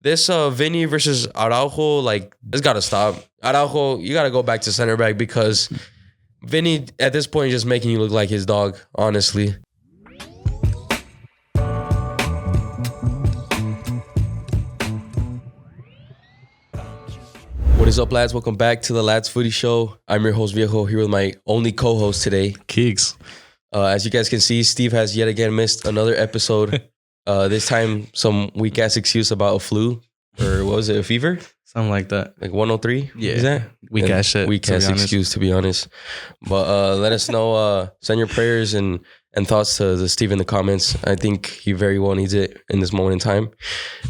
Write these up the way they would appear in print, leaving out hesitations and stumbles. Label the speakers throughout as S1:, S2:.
S1: this Vinny versus Araujo, like, this got to stop. Araujo, you got to go back to center back because Vinny, at this point, is just making you look like his dog, honestly. What is up, lads? Welcome back to the Ladsfootyshow. I'm your host, Viejo, here with my only co-host today,
S2: Keeks.
S1: As you guys can see, Steve has yet again missed another episode. This time, some weak-ass excuse about a flu. Or what was it, a fever?
S2: Something like that.
S1: Like 103?
S2: Yeah.
S1: Is that?
S2: Weak-ass shit.
S1: Weak-ass excuse, to be honest. But let us know. Send your prayers and thoughts to Steve in the comments. I think he very well needs it in this moment in time.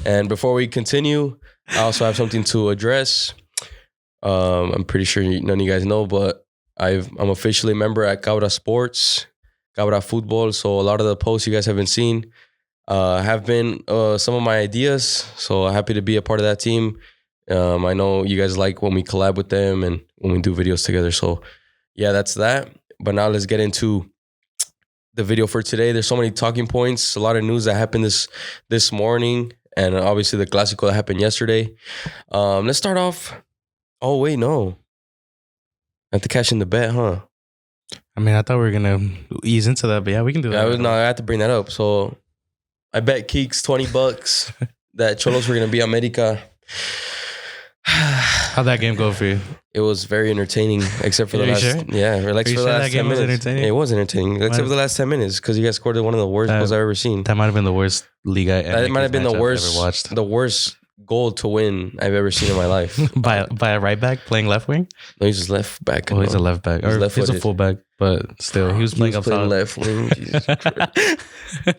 S1: And before we continue, I also have something to address. I'm pretty sure none of you guys know, but I'm officially a member at Cabra Sports, Cabra Football. So a lot of the posts you guys have been seeing have been some of my ideas. So happy to be a part of that team. I know you guys like when we collab with them and when we do videos together. So yeah, that's that. But now let's get into the video for today. There's so many talking points, a lot of news that happened this morning, and obviously the Clásico that happened yesterday. Let's start off. Oh, wait, no. I have to cash in the bet, huh?
S2: I mean, I thought we were going to ease into that, but yeah, we can do that.
S1: I had to bring that up. So I bet Keeks $20 that Cholos were going to be America.
S2: How'd that game go for you?
S1: It was very entertaining, except for the last...
S2: Sure?
S1: Yeah, for the last 10 minutes.
S2: Entertaining?
S1: It was entertaining, except for the last 10 minutes, because you guys scored one of the worst goals I've ever seen.
S2: That might have been the worst league
S1: That might have been the worst goal to win I've ever seen in my life.
S2: by a right back playing left wing?
S1: No, he's just left back.
S2: Oh, he's a left back. Or he's a full back, but still, he was playing up top.
S1: Left wing. Jesus Christ.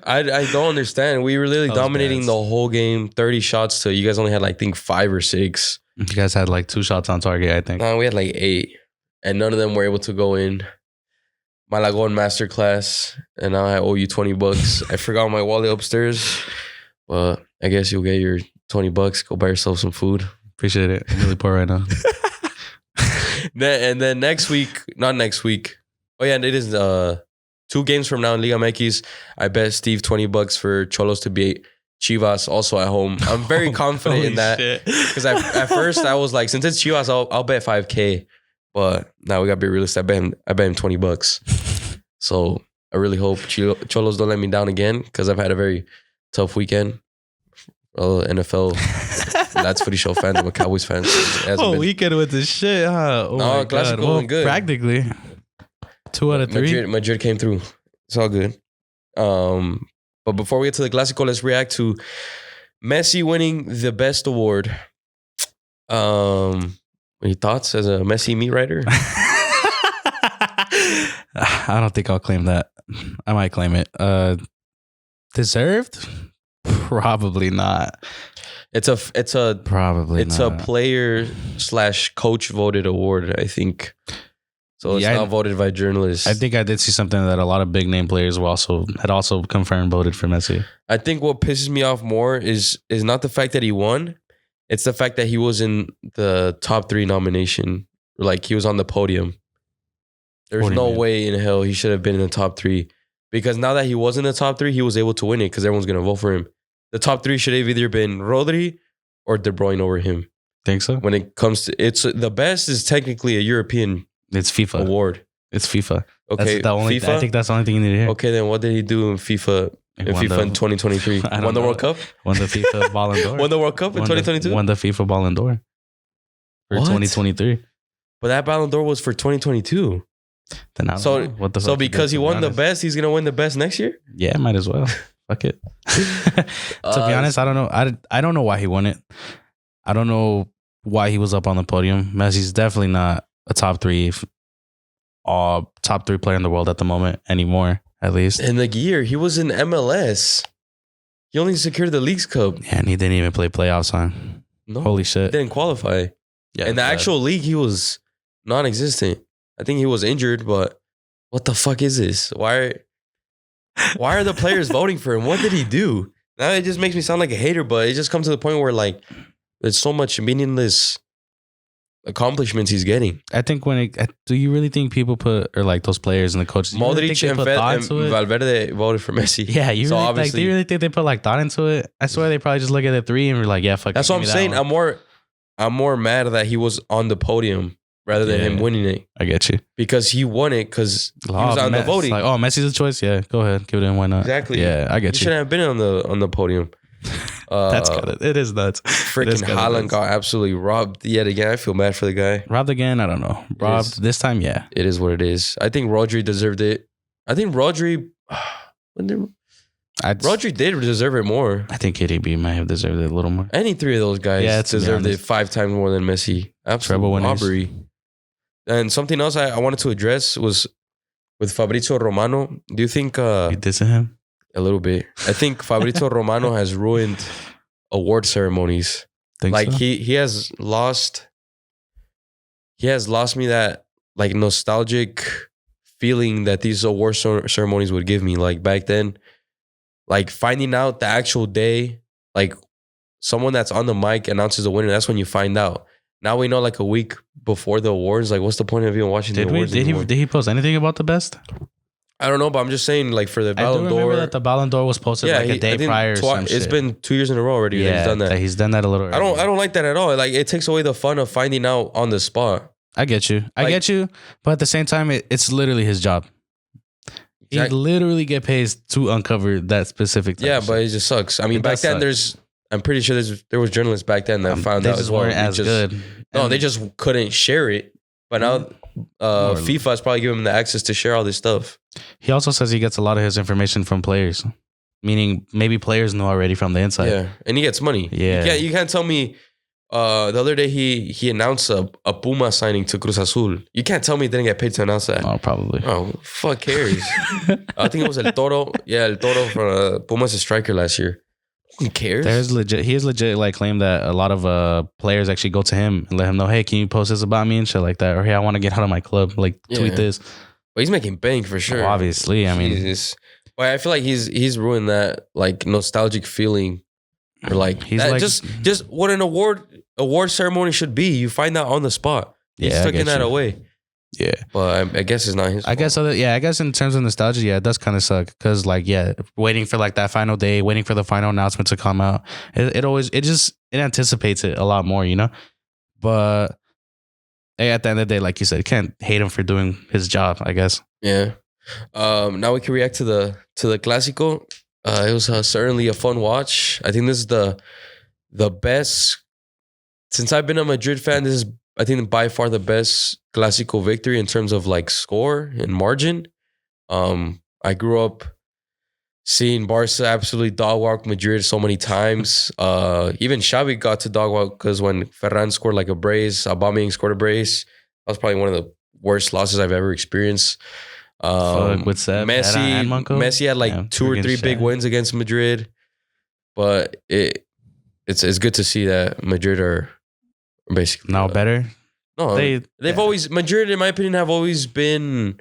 S1: I don't understand. We were literally dominating the whole game, 30 shots to you guys only had like, I think 5 or 6.
S2: You guys had like 2 shots on target, I think.
S1: No, we had like 8, and none of them were able to go in. Malagon masterclass, and now I owe you $20. I forgot my wallet upstairs, but I guess you'll get your $20. Go buy yourself some food.
S2: Appreciate it. I'm really poor right now.
S1: And then next week, not next week. Oh yeah, and it is 2 games from now in Liga MX. I bet Steve $20 for Cholos to beat Chivas also at home. I'm very confident in that because at first I was like, since it's Chivas, I'll bet $5K. But now we gotta be realistic. I bet him $20. So I really hope Cholos don't let me down again because I've had a very tough weekend. NFL, Ladsfootyshow fans. I'm a Cowboys fan.
S2: Weekend with the shit, huh? Oh
S1: no, Clásico went good.
S2: Practically 2 out of 3.
S1: Madrid came through. It's all good. But before we get to the Clásico, let's react to Messi winning the best award. Any thoughts as a Messi meat writer?
S2: I don't think I'll claim that. I might claim it. Deserved? Probably not.
S1: It's a player / coach voted award, I think. So it's not voted by journalists.
S2: I think I did see something that a lot of big name players had also confirmed voted for Messi.
S1: I think what pisses me off more is not the fact that he won. It's the fact that he was in the top 3 nomination. Like he was on the podium. There's no way in hell he should have been in the top 3. Because now that he was in the top 3, he was able to win it because everyone's going to vote for him. The top 3 should have either been Rodri or De Bruyne over him.
S2: Think so?
S1: When it comes to the best is technically a European
S2: FIFA
S1: award.
S2: It's FIFA.
S1: Okay,
S2: FIFA? I think that's the only thing you need to hear.
S1: Okay, then what did he do in FIFA? In 2023, won the World Cup.
S2: Won the FIFA Ballon d'Or.
S1: Won the World Cup in 2022.
S2: Won the FIFA Ballon d'Or for 2023.
S1: But that Ballon d'Or was for 2022.
S2: Then I don't know. What the
S1: so because he won the best, he's gonna win the best next year.
S2: Yeah, might as well. Fuck it. To be honest, I don't know. I don't know why he won it. I don't know why he was up on the podium. Messi's definitely not a top 3 player in the world at the moment anymore. At least
S1: in the year he was in MLS, he only secured the Leagues Cup.
S2: Yeah, and he didn't even play playoffs on.
S1: No,
S2: holy shit,
S1: he didn't qualify. Yeah, in the actual league, he was non-existent. I think he was injured, but what the fuck is this? Why are the players voting for him? What did he do? Now it just makes me sound like a hater, but it just comes to the point where like there's so much meaningless accomplishments he's getting.
S2: I think do you really think people put, or like those players and the coaches,
S1: Modric and Valverde voted for Messi.
S2: Yeah, do you really think they put like thought into it? I swear they probably just look at the three and were like, yeah, fuck.
S1: That's what I'm saying. I'm more mad that he was on the podium rather than him winning it.
S2: I get you.
S1: Because he won it because he was on the voting.
S2: Like, Messi's a choice. Yeah, go ahead, give it in. Why not?
S1: Exactly.
S2: Yeah, I get you.
S1: He shouldn't have been on the podium.
S2: That's good. It is nuts.
S1: Freaking Haaland got absolutely robbed yet again. I feel bad for the guy.
S2: Robbed again? I don't know. Robbed this time? Yeah.
S1: It is what it is. I think Rodri deserved it. I think Rodri did deserve it more.
S2: I think KDB might have deserved it a little more.
S1: Any three of those guys deserved it 5 times more than Messi. Absolute robbery. And something else I wanted to address was with Fabrizio Romano. Do you think...
S2: you dissing him?
S1: A little bit. I think Fabrizio Romano has ruined award ceremonies.
S2: Think so?
S1: he has lost me that like nostalgic feeling that these award ceremonies would give me. Like back then, like finding out the actual day, like someone that's on the mic announces the winner. That's when you find out. Now we know like a week before the awards. Like, what's the point of even watching the awards?
S2: Did he post anything about the best?
S1: I don't know, but I'm just saying, like, for the Ballon d'Or.
S2: I do remember that the Ballon d'Or was posted like a day prior or some shit.
S1: It's been 2 years in a row already that he's done that.
S2: He's done that a little early.
S1: I don't like that at all. Like, it takes away the fun of finding out on the spot.
S2: I get you. But at the same time, it's literally his job. He literally get paid to uncover that specific type of
S1: but it just sucks. I mean, back then, I'm pretty sure there was journalists back then that found out as well.
S2: They just weren't as good.
S1: No, they just couldn't share it. But now... FIFA is probably giving him the access to share all this stuff.
S2: He also says he gets a lot of his information from players, meaning maybe players know already from the inside.
S1: Yeah, and he gets money.
S2: Yeah,
S1: you can't tell me. The other day he announced a Puma signing to Cruz Azul. You can't tell me he didn't get paid to announce that.
S2: Oh, probably.
S1: Oh, fuck cares. I think it was El Toro. Yeah, El Toro from Puma's a striker last year. Who cares?
S2: He is legit like claimed that a lot of players actually go to him and let him know, hey, can you post this about me and shit like that, or hey, I want to get out of my club, like tweet this.
S1: But he's making bank for sure.
S2: Well, obviously, I mean,
S1: but I feel like he's ruined that like nostalgic feeling, or like
S2: he's
S1: that,
S2: like
S1: just what an award ceremony should be. You find out on the spot. He's taking that away.
S2: Yeah,
S1: but I guess it's not his fault.
S2: I guess in terms of nostalgia, it does kind of suck because like waiting for like that final day, waiting for the final announcement to come out, it anticipates it a lot more, you know. But at the end of the day, like you said, you can't hate him for doing his job, I guess.
S1: Yeah. Now we can react to the Clásico. It was certainly a fun watch. I think this is the best since I've been a Madrid fan. This is, I think, by far the best Clásico victory in terms of like score and margin. I grew up seeing Barca absolutely dog walk Madrid so many times. Even Xavi got to dog walk because when Ferran scored like a brace, Aubameyang scored a brace. That was probably one of the worst losses I've ever experienced.
S2: With Seb,
S1: Messi had like 2 or 3 big wins against Madrid, but it's good to see that Madrid are basically
S2: now better.
S1: No, they've always, Madrid, in my opinion, have always been,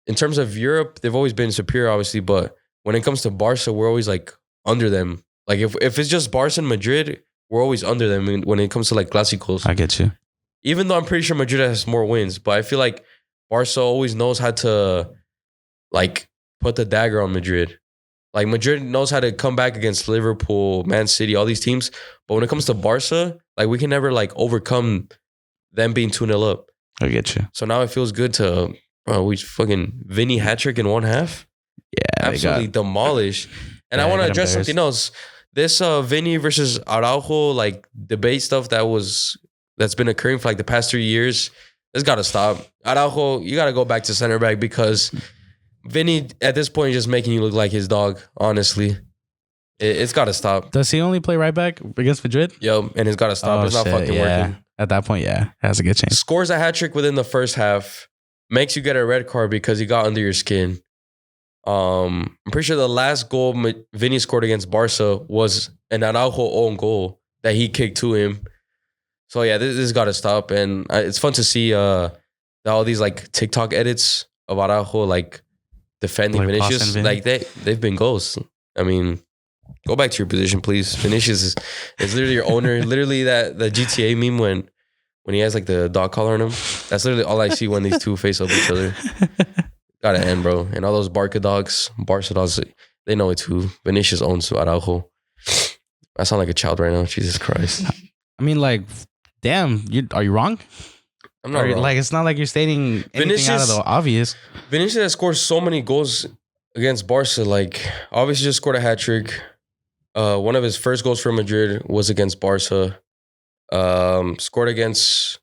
S1: in terms of Europe, they've always been superior, obviously. But when it comes to Barca, we're always like under them. Like if it's just Barca and Madrid, we're always under them when it comes to like Clásicos.
S2: I get you.
S1: Even though I'm pretty sure Madrid has more wins, but I feel like Barca always knows how to like put the dagger on Madrid. Like Madrid knows how to come back against Liverpool, Man City, all these teams. But when it comes to Barca, like we can never like overcome them being 2-0 up.
S2: I get you.
S1: So now it feels good to, we fucking Vinny hat-trick in one half.
S2: Yeah.
S1: Absolutely demolished. And I want to address something else. This Vinny versus Araujo like debate stuff that's been occurring for like the past 3 years, it's got to stop. Araujo, you got to go back to center back because Vinny at this point is just making you look like his dog, honestly. It's got to stop.
S2: Does he only play right back against Madrid?
S1: Yo, and it's got to stop. It's not fucking working.
S2: At that point, it has a good chance.
S1: Scores a hat trick within the first half, makes you get a red card because he got under your skin. I'm pretty sure the last goal Vinny scored against Barca was an Araujo own goal that he kicked to him. So yeah, this has got to stop. And it's fun to see all these like TikTok edits of Araujo like defending Vinicius. Like they've been goals. I mean, go back to your position, please. Vinicius is literally your owner. Literally the GTA meme when he has like the dog collar on him. That's literally all I see when these two face up each other. Gotta end, bro. And all those Barca dogs, they know it too. Vinicius owns Araujo. I sound like a child right now. Jesus Christ.
S2: I mean, like, damn, are you wrong?
S1: I'm not wrong.
S2: Like, it's not like you're stating anything out of the obvious.
S1: Vinicius has scored so many goals against Barca. Like, obviously just scored a hat trick. One of his first goals for Madrid was against Barca. Scored against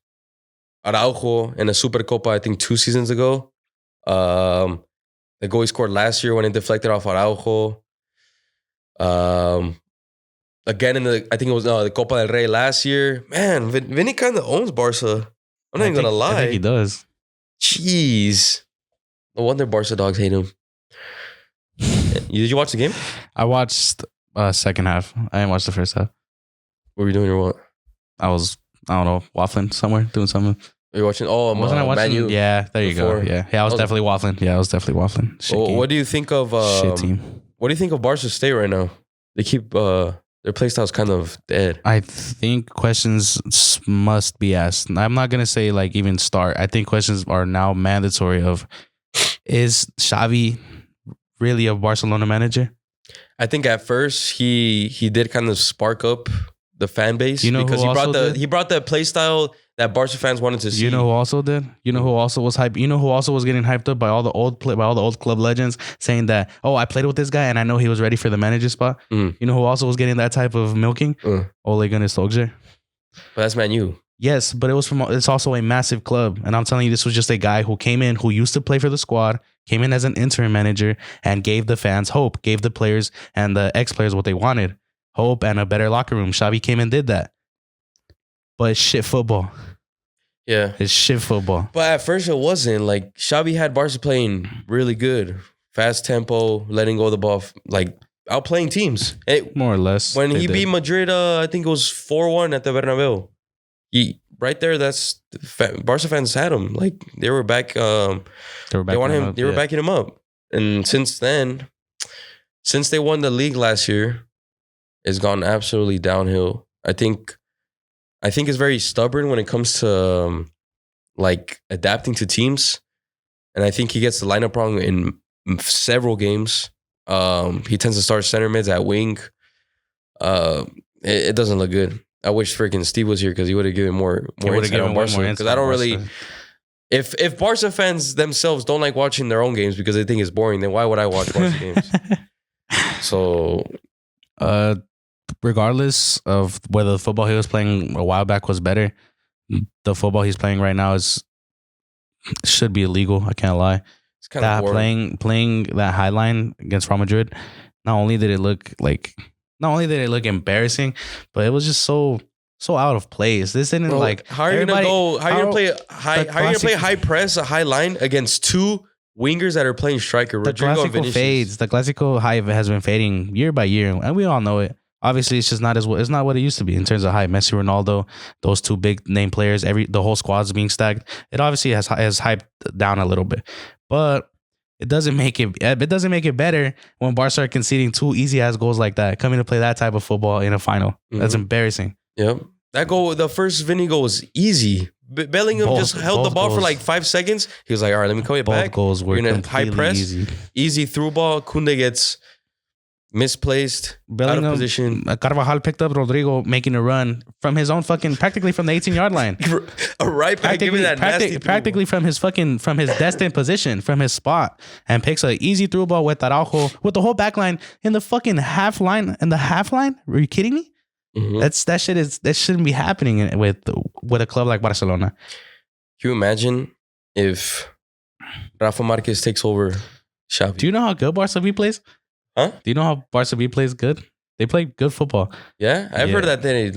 S1: Araujo in a Supercopa, I think 2 seasons ago. The goal he scored last year when it deflected off Araujo. Again I think it was the Copa del Rey last year. Man, Vinny kind of owns Barca. I'm not even gonna lie.
S2: I think he does.
S1: Jeez. No wonder Barca dogs hate him. Did you watch the game?
S2: I watched second half. I didn't watch the first half.
S1: What were you doing or what?
S2: I don't know, waffling somewhere, doing something.
S1: Were you watching? Oh,
S2: wasn't I watching?
S1: Man U
S2: yeah, there you
S1: before?
S2: go. Yeah, I was definitely waffling. Yeah, I was definitely waffling. Shit
S1: what do you think of
S2: shit team?
S1: What do you think of Barca's state right now? They keep their play style's kind of dead.
S2: I think questions must be asked. I'm not gonna say like even start. I think questions are now mandatory. Of is Xavi really a Barcelona manager?
S1: I think at first he did kind of spark up the fan base,
S2: you know,
S1: because
S2: he
S1: brought the play style that Barca fans wanted to see.
S2: You know who also did? You know who also was hyped? You know who also was getting hyped up by all the old club legends, saying that, oh, I played with this guy and I know he was ready for the manager spot. You know who also was getting that type of milking? Ole Gunnar Solskjaer.
S1: But that's Man U.
S2: Yes, but it's also a massive club, and I'm telling you, this was just a guy who came in, who used to play for the squad, came in as an interim manager, and gave the fans hope, gave the players and the ex-players what they wanted, hope and a better locker room. Xavi came and did that, but it's shit football.
S1: Yeah,
S2: it's shit football.
S1: But at first it wasn't. Like, Xavi had Barca playing really good, fast tempo, letting go of the ball, like outplaying teams.
S2: More or less.
S1: When he beat Madrid, I think it was 4-1 at the Bernabeu. Right there, that's Barca fans had him. Like, they were back. They were backing him up. And since then, since they won the league last year, it's gone absolutely downhill. I think it's very stubborn when it comes to like adapting to teams, and I think he gets the lineup wrong in several games. He tends to start center mids at wing. It doesn't look good. I wish freaking Steve was here because he would have given more insight on Barca. Because I don't really. If Barca fans themselves don't like watching their own games because they think it's boring, then why would I watch Barca games? So,
S2: regardless of whether the football he was playing a while back was better, the football he's playing right now should be illegal. I can't lie.
S1: It's kind of
S2: boring. Playing that high line against Real Madrid. Not only did it look embarrassing, but it was just so out of place. This isn't like
S1: how are you gonna play high press, a high line against two wingers that are playing striker?
S2: The Clásico fades. The Clásico hype has been fading year by year, and we all know it. Obviously, it's just it's not what it used to be in terms of hype. Messi, Ronaldo, those two big name players, the whole squad's being stacked. It obviously has hyped down a little bit, but it doesn't make it better when Barca are conceding 2 easy ass goals like that, coming to play that type of football in a final. That's embarrassing.
S1: Yep. That goal, the first Vinny goal was easy. Bellingham just held the ball for like 5 seconds. He was like, all right, let me call it back.
S2: Both goals were
S1: high press, easy through ball. Kunde gets misplaced,
S2: Bellingham,
S1: out of position.
S2: Carvajal picked up Rodrigo making a run from his own practically from the 18-yard line.
S1: A right back giving that nasty
S2: practically from his destined position, from his spot, and picks an easy through ball with Araujo, with the whole back line in the fucking half line. Are you kidding me? Mm-hmm. That shouldn't be happening with a club like Barcelona.
S1: Can you imagine if Rafa Marquez takes over Xavi?
S2: Do you know how good Barca B plays?
S1: Huh?
S2: Do you know how Barca B plays good? They play good football.
S1: Yeah? I've heard that they're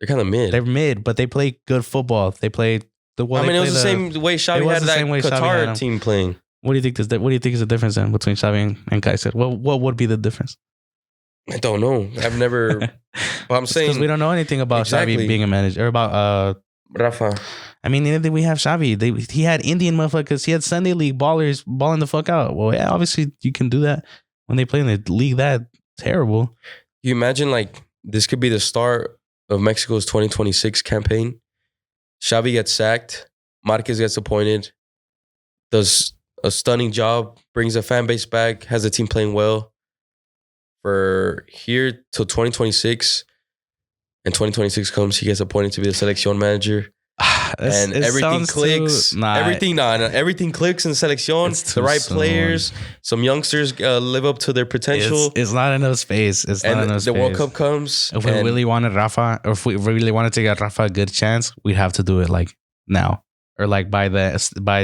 S1: kind of mid.
S2: They're mid, but they play good football. They play
S1: it was the same way Xavi had that Qatar team playing.
S2: What do you think is the difference then between Xavi and Kaiser? What would be the difference?
S1: I don't know. I've never. Well, I'm saying
S2: because we don't know anything about Xavi being a manager or about
S1: Rafa.
S2: I mean, neither did we have Xavi. He had Indian motherfuckers. He had Sunday League ballers balling the fuck out. Well, yeah, obviously you can do that when they play in the league that terrible.
S1: You imagine this could be the start of Mexico's 2026 campaign. Xavi gets sacked. Marquez gets appointed. Does a stunning job. Brings the fan base back. Has the team playing well. For here till 2026. And 2026 comes, he gets appointed to be the selección manager. And everything clicks. Everything clicks in selección. The right players. Some youngsters live up to their potential.
S2: It's not enough space.
S1: The World Cup comes.
S2: If we really wanted Rafa, or if we really wanted to get Rafa a good chance, we'd have to do it like now, or like by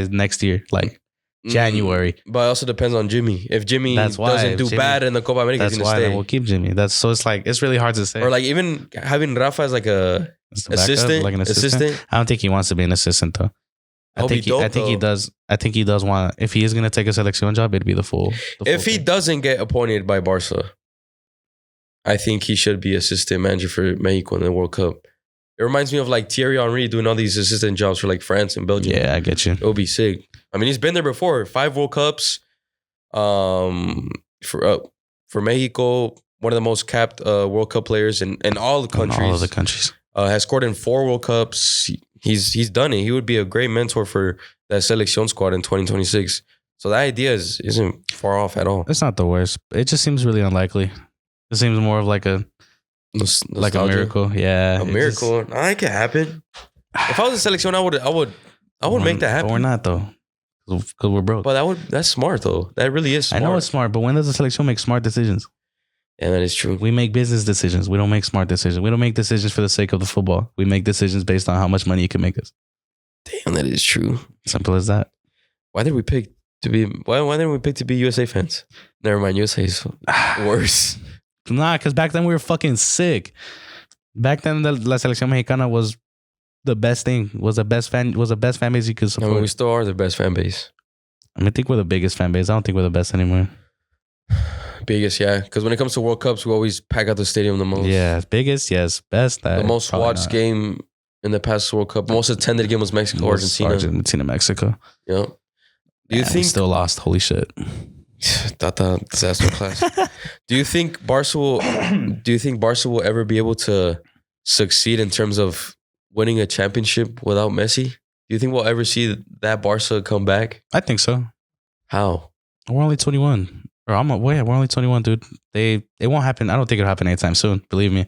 S2: next year, like January.
S1: But it also depends on Jimmy. If Jimmy doesn't do bad in the Copa America, he's gonna stay.
S2: Then we'll keep Jimmy. So it's really hard to say.
S1: Or like even having Rafa as like a assistant,
S2: like an assistant. I don't think he wants to be an assistant though. I think he does. I think he does want. If he is gonna take a selección job, it'd be the full
S1: if he doesn't get appointed by Barca, I think he should be assistant manager for Mexico in the World Cup. It reminds me of like Thierry Henry doing all these assistant jobs for like France and Belgium.
S2: Yeah, I get you.
S1: It would be sick. I mean, he's been there before. 5 World Cups. For Mexico, one of the most capped World Cup players in all the countries.
S2: In all of the countries.
S1: Has scored in 4 World Cups. He's done it. He would be a great mentor for that selección squad in 2026. So that idea isn't far off at all.
S2: It's not the worst. It just seems really unlikely. It seems more of like a miracle. Yeah,
S1: a miracle. It can happen. If I was a selección, I would make that happen.
S2: But we're not though, because we're broke.
S1: But that's smart though. That really is smart.
S2: I know it's smart, but when does the selección make smart decisions?
S1: Yeah, that is true.
S2: We make business decisions. We don't make smart decisions. We don't make decisions for the sake of the football. We make decisions based on how much money it can make us.
S1: Damn, that is true.
S2: Simple as that.
S1: Why didn't we pick to be USA fans? Never mind, USA is worse.
S2: Nah, because back then we were fucking sick. Back then, La Selección Mexicana was the best thing. Was the best fan base you could support.
S1: I mean, we still are the best fan base.
S2: I think we're the biggest fan base. I don't think we're the best anymore.
S1: Biggest, yeah. Because when it comes to World Cups, we always pack out the stadium the most.
S2: Yeah, biggest, yes. Best.
S1: The most watched game in the past World Cup. Most attended game was Mexico,
S2: Argentina, Mexico.
S1: Yeah. Do you think
S2: we still lost? Holy shit.
S1: Disaster class. Do you think Barca will ever be able to succeed in terms of winning a championship without Messi? Do you think we'll ever see that Barca come back?
S2: I think so.
S1: How?
S2: We're only 21. We're only 21, dude. It won't happen. I don't think it'll happen anytime soon. Believe me.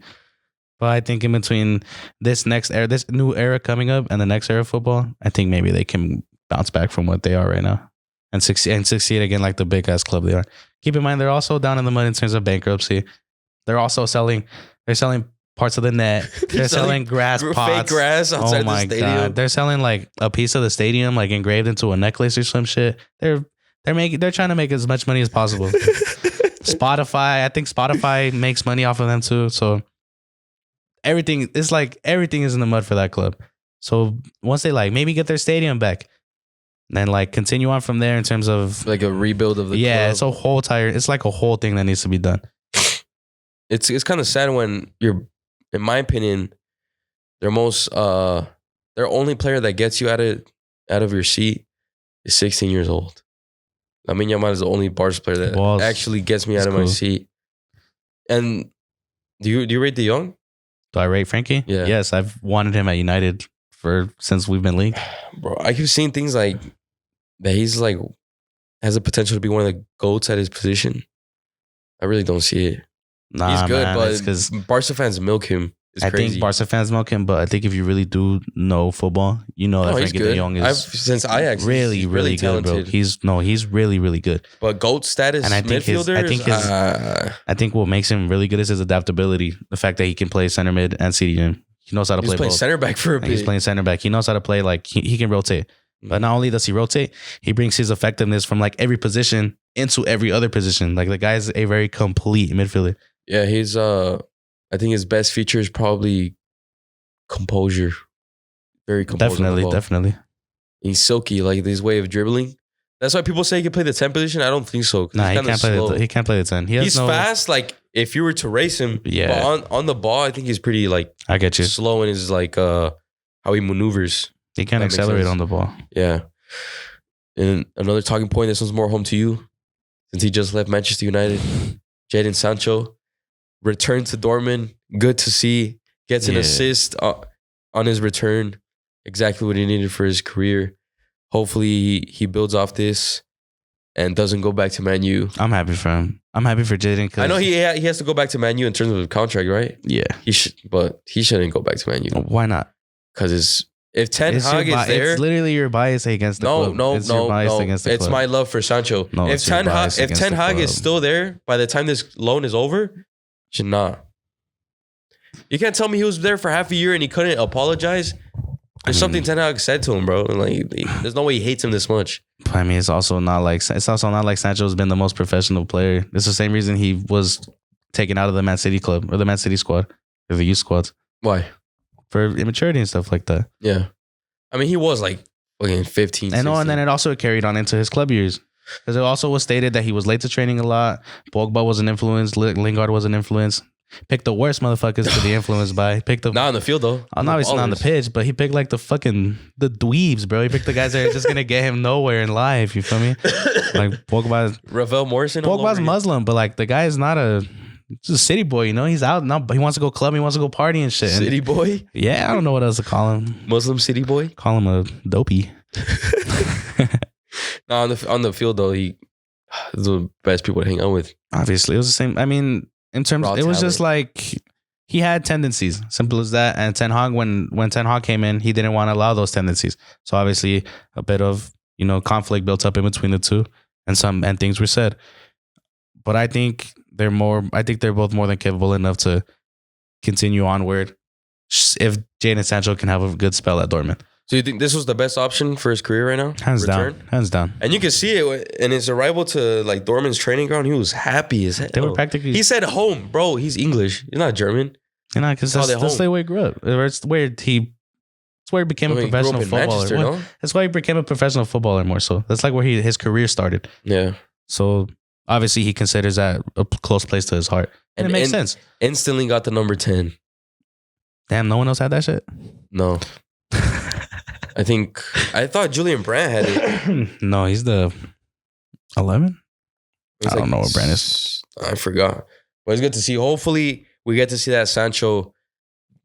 S2: But I think in between this new era coming up and the next era of football, I think maybe they can bounce back from what they are right now. And succeed again like the big ass club they are. Keep in mind they're also down in the mud in terms of bankruptcy. They're also selling parts of the net. They're selling grass pots.
S1: Fake grass outside the stadium. God.
S2: They're selling like a piece of the stadium like engraved into a necklace or some shit. They're trying to make as much money as possible. I think Spotify makes money off of them too. So everything is in the mud for that club. So once they maybe get their stadium back, then continue on from there in terms of
S1: like a rebuild of the club.
S2: It's like a whole thing that needs to be done.
S1: It's kind of sad when you're, in my opinion, their only player that gets you out of your seat is 16 years old. Lamine Yamal is the only Barca player that actually gets me out of my seat. And do you rate De Jong?
S2: Do I rate Frankie?
S1: Yeah.
S2: Yes, I've wanted him at United since we've been linked.
S1: Bro, I keep seeing things like that he's has the potential to be one of the GOATs at his position. I really don't see it.
S2: Nah,
S1: he's good,
S2: man,
S1: but Barca fans milk him.
S2: I think Barca fans milk him, but I think if you really do know football, you know that Frankie De Jong is
S1: since Ajax,
S2: really good,
S1: talented.
S2: Bro. He's really, really good.
S1: But GOAT status, and I
S2: think what makes him really good is his adaptability. The fact that he can play center mid and CDM. He knows how to play both.
S1: He's playing center back for a bit.
S2: He's playing center back. He knows how to play he can rotate. But not only does he rotate, he brings his effectiveness from every position into every other position. The guy is a very complete midfielder.
S1: Yeah, he's I think his best feature is probably composure. Very composed.
S2: Definitely.
S1: He's silky, his way of dribbling. That's why people say he can play the 10 position. I don't think so.
S2: Nah, he can't play the 10.
S1: He's fast. If you were to race him, but on the ball, I think he's pretty
S2: I get you.
S1: Slow in his how he maneuvers.
S2: He can't accelerate on the ball.
S1: Yeah. And another talking point, this one's more home to you, since he just left Manchester United. Jadon Sancho returned to Dortmund. Good to see. Gets an assist on his return. exactly what he needed for his career. Hopefully he builds off this and doesn't go back to Man U.
S2: I'm happy for him. I'm happy for Jadon.
S1: I know he has to go back to Man U in terms of the contract, right?
S2: Yeah.
S1: But he shouldn't go back to Man U.
S2: Why not?
S1: Because if Ten Hag is there,
S2: it's literally your bias against the club.
S1: No.
S2: Against the
S1: it's
S2: club.
S1: my love for Sancho.
S2: No,
S1: if Ten Hag is still there by the time this loan is over, should not. You can't tell me he was there for half a year and he couldn't apologize. There's something Ten Hag said to him, bro. Like, there's no way he hates him this much.
S2: I mean, it's also not like Sancho's been the most professional player. It's the same reason he was taken out of the Man City club or the Man City squad or the youth squads.
S1: Why?
S2: For immaturity and stuff like that.
S1: Yeah. I mean, he was like fucking 15, 16.
S2: And then it also carried on into his club years. Because it also was stated that he was late to training a lot. Pogba was an influence. Lingard was an influence. Picked the worst motherfuckers to be influenced by. Not
S1: on the field, though.
S2: Obviously not on the pitch, but he picked like the dweebs, bro. He picked the guys that are just going to get him nowhere in life. You feel me? Like Pogba.
S1: Ravel Morrison.
S2: Pogba's Muslim, but like the guy is not he's a city boy, you know? He's out now, but he wants to go club. He wants to go party and shit.
S1: City boy?
S2: Yeah, I don't know what else to call him.
S1: Muslim city boy?
S2: Call him a dopey.
S1: No, on the field, though, he's the best people to hang out with.
S2: Obviously, it was the same. I mean, in terms, it was just like he had tendencies, simple as that. And Ten Hag, when Ten Hag came in, he didn't want to allow those tendencies. So obviously, a bit of conflict built up in between the two, and things were said. But I think they're both more than capable enough to continue onward if Jadon Sancho can have a good spell at Dortmund.
S1: So you think this was the best option for his career right now?
S2: Hands down. And
S1: you can see it in his arrival to like Dortmund's training ground. He was happy as hell.
S2: They were practically.
S1: He said home, bro. He's English. He's not German.
S2: Because that's the way he grew up. It's where he became a professional footballer.
S1: No?
S2: That's why he became a professional footballer more so. That's like where his career started.
S1: Yeah.
S2: So obviously he considers that a close place to his heart. And it makes sense.
S1: Instantly got the number 10.
S2: Damn, no one else had that shit?
S1: No. I thought Julian Brandt had it.
S2: No, he's the 11. I don't know what Brandt is.
S1: I forgot. But it's good to see. Hopefully, we get to see that Sancho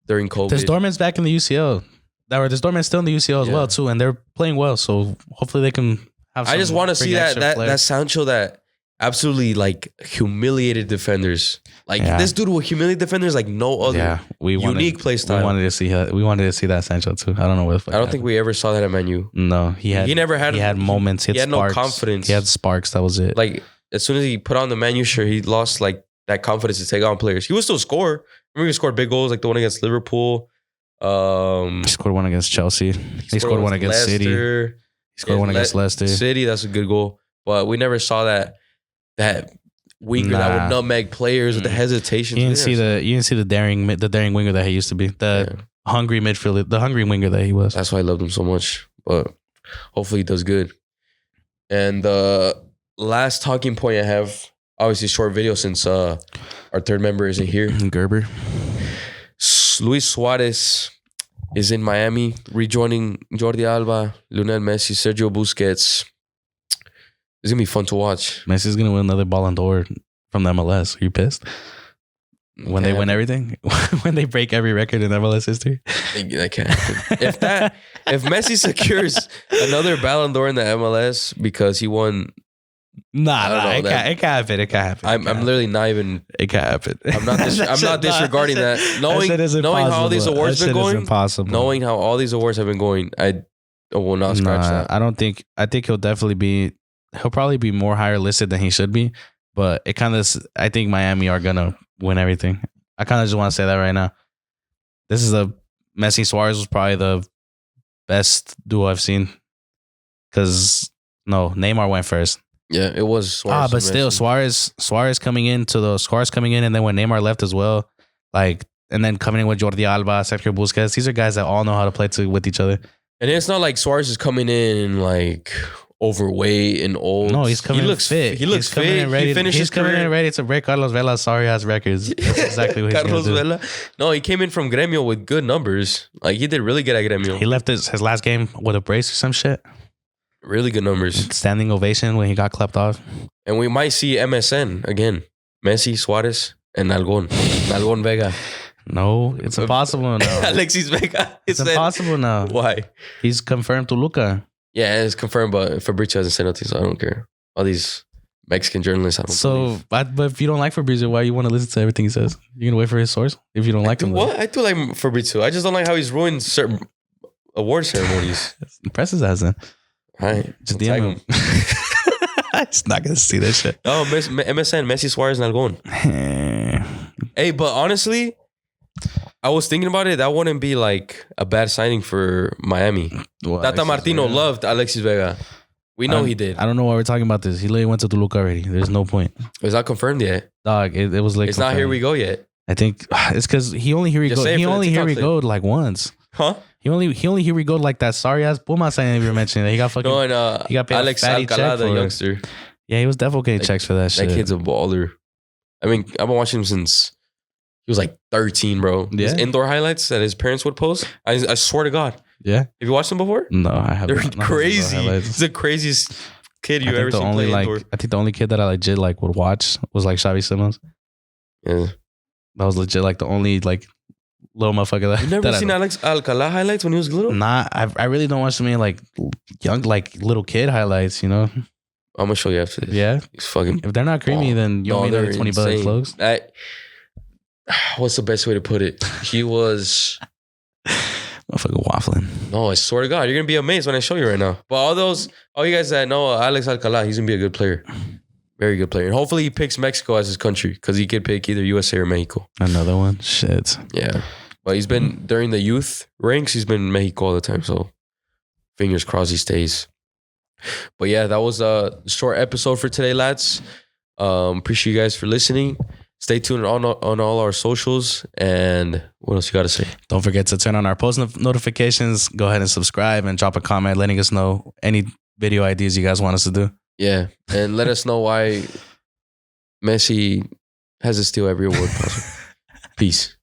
S1: during COVID.
S2: There's Dortmund's back in the UCL. There's Dortmund still in the UCL as well too, and they're playing well. So hopefully they can have. I
S1: just want to see that Sancho that absolutely like humiliated defenders. Like this dude will humiliate defenders like no other. Yeah, unique play style.
S2: We wanted to see that Sancho too. I don't know what the fuck.
S1: I don't think we ever saw that at Man U.
S2: No, he never had. He had moments. He had sparks.
S1: No confidence.
S2: He had sparks. That was it.
S1: Like as soon as he put on the Man U shirt, he lost like that confidence to take on players. He would still score. Remember, he scored big goals like the one against Liverpool.
S2: He scored one against Chelsea. He scored one against City. He scored one against Leicester.
S1: City, that's a good goal. But we never saw that winger that would nutmeg players with the hesitation.
S2: You didn't see the daring winger that he used to be. The hungry midfielder, the hungry winger that he was.
S1: That's why I loved him so much. But hopefully he does good. And the last talking point I have, obviously short video since our third member isn't here.
S2: Gerber.
S1: Luis Suarez is in Miami, rejoining Jordi Alba, Lionel Messi, Sergio Busquets. It's going to be fun to watch.
S2: Messi's going to win another Ballon d'Or from the MLS. Are you pissed? When they win everything? When they break every record in MLS history?
S1: That can't happen. If Messi secures another Ballon d'Or in the MLS because he won...
S2: It can't happen. It can't happen.
S1: I'm literally not even...
S2: It can't happen.
S1: I'm not disregarding that. Knowing how all these awards been going... Knowing how all these awards have been going, I will not scratch that.
S2: I think he'll definitely be... He'll probably be more higher listed than he should be, but I think Miami are gonna win everything. I kind of just want to say that right now. Messi Suarez was probably the best duo I've seen. Neymar went first.
S1: Yeah, it was Suarez.
S2: But still, Suarez coming in, and then when Neymar left as well, like, and then coming in with Jordi Alba, Sergio Busquets. These are guys that all know how to play with each other.
S1: And it's not like Suarez is coming in like overweight and old.
S2: No, he's coming. He looks
S1: fit. He looks fit.
S2: He's coming in ready to break Carlos Vela's sorry ass records. That's exactly what he's Carlos Vela.
S1: No, he came in from Gremio with good numbers. Like he did really good at Gremio.
S2: He left his last game with a brace or some shit.
S1: Really good numbers.
S2: Standing ovation when he got clapped off.
S1: And we might see MSN again. Messi, Suarez, and Nalgon Vega.
S2: No, it's impossible now.
S1: Alexis Vega.
S2: It's impossible now.
S1: Why?
S2: He's confirmed to Luca.
S1: Yeah, it's confirmed, but Fabrizio hasn't said nothing, so I don't care. All these Mexican journalists, I don't believe.
S2: But if you don't like Fabrizio, why you want to listen to everything he says? You're gonna wait for his source if you don't like him.
S1: What? I do like Fabrizio. I just don't like how he's ruined certain award ceremonies.
S2: Presses hasn't.
S1: All right,
S2: just DM him. He's not gonna see that shit.
S1: Oh, MSN, Messi, Suarez, Nalgon. Hey, but honestly, I was thinking about it. That wouldn't be like a bad signing for Miami. Well, Tata Martino loved Alexis Vega. We know he did.
S2: I don't know why we're talking about this. He literally went to Toluca already. There's no point.
S1: It's not confirmed yet.
S2: Dog, it was like
S1: it's confirmed. Not here we go yet.
S2: I think it's because he only here we go. He only here we go like once.
S1: Huh?
S2: He only here we go like that sorry ass Puma signing you were mentioning that he got fucking.
S1: No, and
S2: he got paid
S1: Alex Alcalá, the youngster.
S2: Yeah, he was definitely getting checks for that shit.
S1: That kid's a baller. I mean, I've been watching him since he was like 13, bro. Yeah. His indoor highlights that his parents would post. I swear to God.
S2: Yeah.
S1: Have you watched them before?
S2: No, I haven't.
S1: They're crazy. He's the craziest kid you ever seen play indoor.
S2: I think the only kid that I legit like would watch was like Xavi Simmons.
S1: Yeah.
S2: That was legit like the only like little motherfucker that.
S1: You never seen Alex Alcalá highlights when he was little?
S2: Nah, I really don't watch many like young like little kid highlights, you know?
S1: I'm gonna show you after this.
S2: Yeah?
S1: He's fucking.
S2: If they're not creamy, then you owe me another $20 close.
S1: What's the best way to put it? He was
S2: motherfucker waffling.
S1: No, I swear to God, you're gonna be amazed when I show you right now. But all you guys that know Alex Alcalá, he's gonna be a good player. Very good player. And hopefully he picks Mexico as his country because he could pick either USA or Mexico.
S2: Another one? Shit.
S1: Yeah. But he's been, during the youth ranks, he's been in Mexico all the time. So fingers crossed he stays. But yeah, that was a short episode for today, lads. Appreciate you guys for listening. Stay tuned on all our socials. And what else you got to say?
S2: Don't forget to turn on our post notifications. Go ahead and subscribe and drop a comment letting us know any video ideas you guys want us to do.
S1: Yeah. And let us know why Messi has to steal every award possible. Peace.